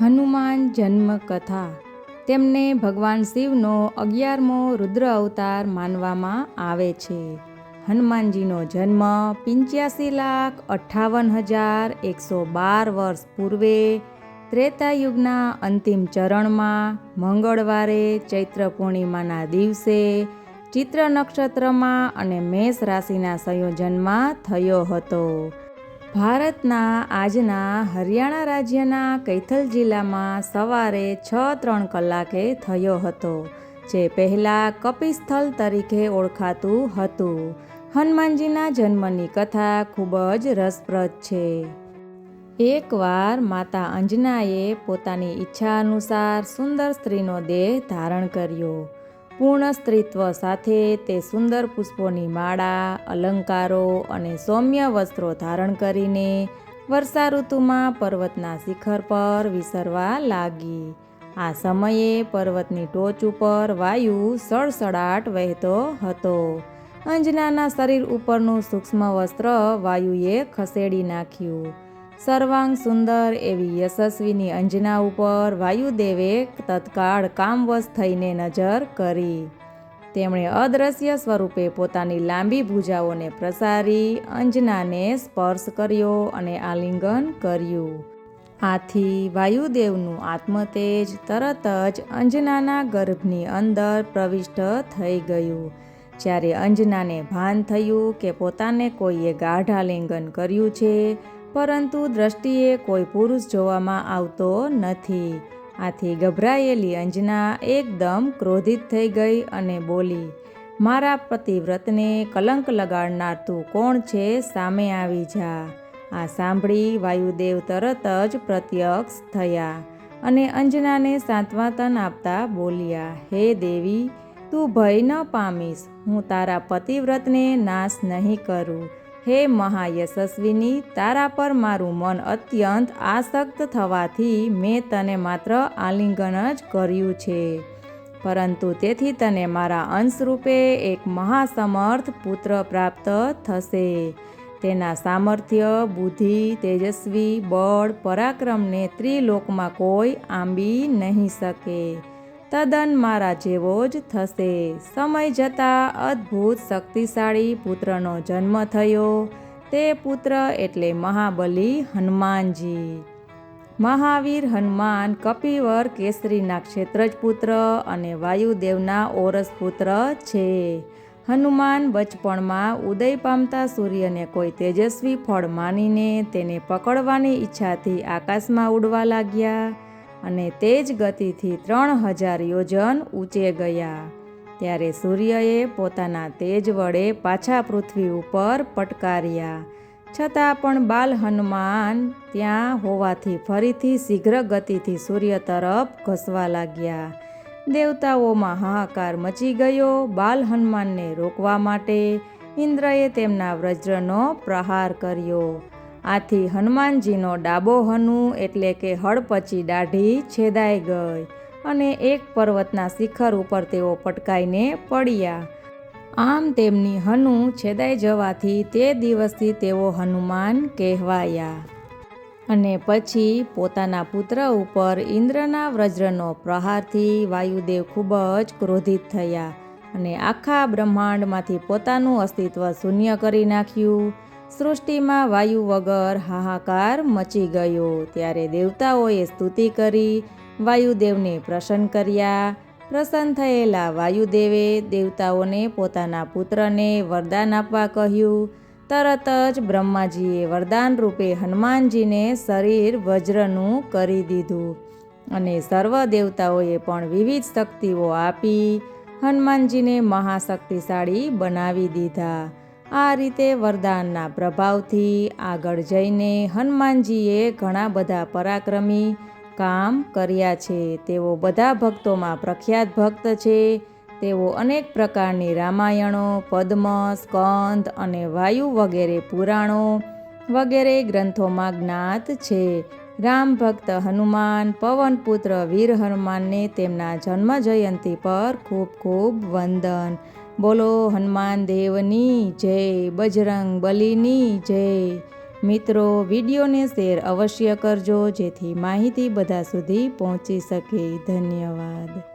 હનુમાન જન્મ કથા. તેમને ભગવાન શિવનો 11મો રુદ્ર અવતાર માનવામાં આવે છે. હનુમાનજીનો જન્મ 85,58,112 વર્ષ પૂર્વે ત્રેતાયુગના અંતિમ ચરણમાં મંગળવારે ચૈત્ર પૂર્ણિમાના દિવસે ચિત્ર નક્ષત્રમાં અને મેષ રાશિના સંયોજનમાં થયો હતો. ભારતના આજના હરિયાણા રાજ્યના કૈથલ જિલ્લામાં સવારે 6:03 કલાકે થયો હતો, જે પહેલાં કપિસ્થળ તરીકે ઓળખાતું હતું. હનુમાનજીના જન્મની કથા ખૂબ જ રસપ્રદ છે. એકવાર માતા અંજનાએ પોતાની ઈચ્છા અનુસાર સુંદર સ્ત્રીનો દેહ ધારણ કર્યો. પૂર્ણ સ્ત્રીત્વ સાથે તે સુંદર પુષ્પોની માળા, અલંકારો અને સૌમ્ય વસ્ત્રો ધારણ કરીને વર્ષા ઋતુમાં પર્વતના શિખર પર વિસરવા લાગી. આ સમયે પર્વતની ટોચ ઉપર વાયુ સળસળાટ વહેતો હતો. અંજનાના શરીર ઉપરનું સૂક્ષ્મ વસ્ત્ર વાયુએ ખસેડી નાખ્યું. સર્વાંગ સુંદર એવી યશસ્વીની અંજના ઉપર વાયુદેવે તત્કાળ કામવશ થઈને નજર કરી. તેમણે અદ્રશ્ય સ્વરૂપે પોતાની લાંબી ભુજાઓને પ્રસારી અંજનાને સ્પર્શ કર્યો અને આલિંગન કર્યું. આથી વાયુદેવનું આત્મતેજ તરત જ અંજનાના ગર્ભની અંદર પ્રવિષ્ટ થઈ ગયું. જ્યારે અંજનાને ભાન થયું કે પોતાને કોઈએ ગાઢ આલિંગન કર્યું છે, પરંતુ દ્રષ્ટિએ કોઈ પુરુષ જોવામાં આવતો નથી. આથી ગભરાયેલી અંજના એકદમ ક્રોધિત થઈ ગઈ અને બોલી, મારા પતિવ્રતને કલંક લગાડનાર તું કોણ છે? સામે આવી જા. આ સાંભળી વાયુદેવ તરત જ પ્રત્યક્ષ થયા અને અંજનાને સાંત્વના આપતા બોલ્યા, હે દેવી, તું ભય ન પામીશ. હું તારા પતિવ્રતને નાશ નહીં કરું. હે મહાયશસ્વીની, તારા પર મારું મન અત્યંત આસક્ત થવાથી મેં તને માત્ર આલિંગન જ કર્યું છે, પરંતુ તેથી તને મારા અંશરૂપે એક મહાસમર્થ પુત્ર પ્રાપ્ત થશે. તેના સામર્થ્ય, બુદ્ધિ, તેજસ્વી, બળ, પરાક્રમને ત્રિલોકમાં કોઈ આંબી નહીં શકે. તદ્દન મારા જેવો જ થશે. સમય જતાં અદ્ભુત શક્તિશાળી પુત્રનો જન્મ થયો. તે પુત્ર એટલે મહાબલી હનુમાનજી. મહાવીર હનુમાન કપિવર કેસરીના ક્ષેત્રજ પુત્ર અને વાયુદેવના ઓરસ પુત્ર છે. હનુમાન બચપણમાં ઉદય પામતા સૂર્યને કોઈ તેજસ્વી ફળ માનીને તેને પકડવાની ઈચ્છાથી આકાશમાં ઉડવા લાગ્યા અને તેજ ગતિથી 3000 યોજન ઊંચે ગયા. ત્યારે સૂર્યએ પોતાના તેજ વડે પાછા પૃથ્વી ઉપર પટકાર્યા. છતાં પણ બાલ હનુમાન ત્યાં હોવાથી ફરીથી શીઘ્ર ગતિથી સૂર્ય તરફ ઘસવા લાગ્યા. દેવતાઓમાં હાહાકાર મચી ગયો. બાલ હનુમાનને રોકવા માટે ઇન્દ્રએ તેમના વજ્રનો પ્રહાર કર્યો. આથી હનુમાનજીનો ડાબો હનુ એટલે કે હડપચી દાઢી છેદાઈ ગઈ અને એક પર્વતના શિખર ઉપર તેઓ પટકાઈને પડ્યા. આમ તેમની હનુ છેદાઈ જવાથી તે દિવસથી તેઓ હનુમાન કહેવાયા. અને પછી પોતાના પુત્ર ઉપર ઇન્દ્રના વજ્રનો પ્રહારથી વાયુદેવ ખૂબ જ ક્રોધિત થયા અને આખા બ્રહ્માંડમાંથી પોતાનું અસ્તિત્વ શૂન્ય કરી નાખ્યું. સૃષ્ટિમાં વાયુ વગર હાહાકાર મચી ગયો. ત્યારે દેવતાઓએ સ્તુતિ કરી વાયુદેવને પ્રસન્ન કર્યા. પ્રસન્ન થયેલા વાયુદેવે દેવતાઓને પોતાના પુત્રને વરદાન આપવા કહ્યું. તરત જ બ્રહ્માજીએ વરદાન રૂપે હનુમાનજીને શરીર વજ્રનું કરી દીધું અને સર્વ દેવતાઓએ પણ વિવિધ શક્તિઓ આપી હનુમાનજીને મહાશક્તિશાળી બનાવી દીધા. આ રીતે વરદાનના પ્રભાવથી આગળ જઈને હનુમાનજીએ ઘણા બધા પરાક્રમી કામ કર્યા છે. તેઓ બધા ભક્તોમાં પ્રખ્યાત ભક્ત છે. તેઓ અનેક પ્રકારની રામાયણો, પદ્મ, સ્કંદ અને વાયુ વગેરે પુરાણો વગેરે ગ્રંથોમાં જ્ઞાત છે. રામ ભક્ત હનુમાન, પવનપુત્ર વીર હનુમાનને તેમના જન્મ જયંતિ પર ખૂબ ખૂબ વંદન. બોલો હનુમાન દેવની જય, બજરંગ બલીની જય. મિત્રો, વિડીયોને શેર અવશ્ય કરજો જેથી માહિતી બધા સુધી પહોંચી શકે. ધન્યવાદ.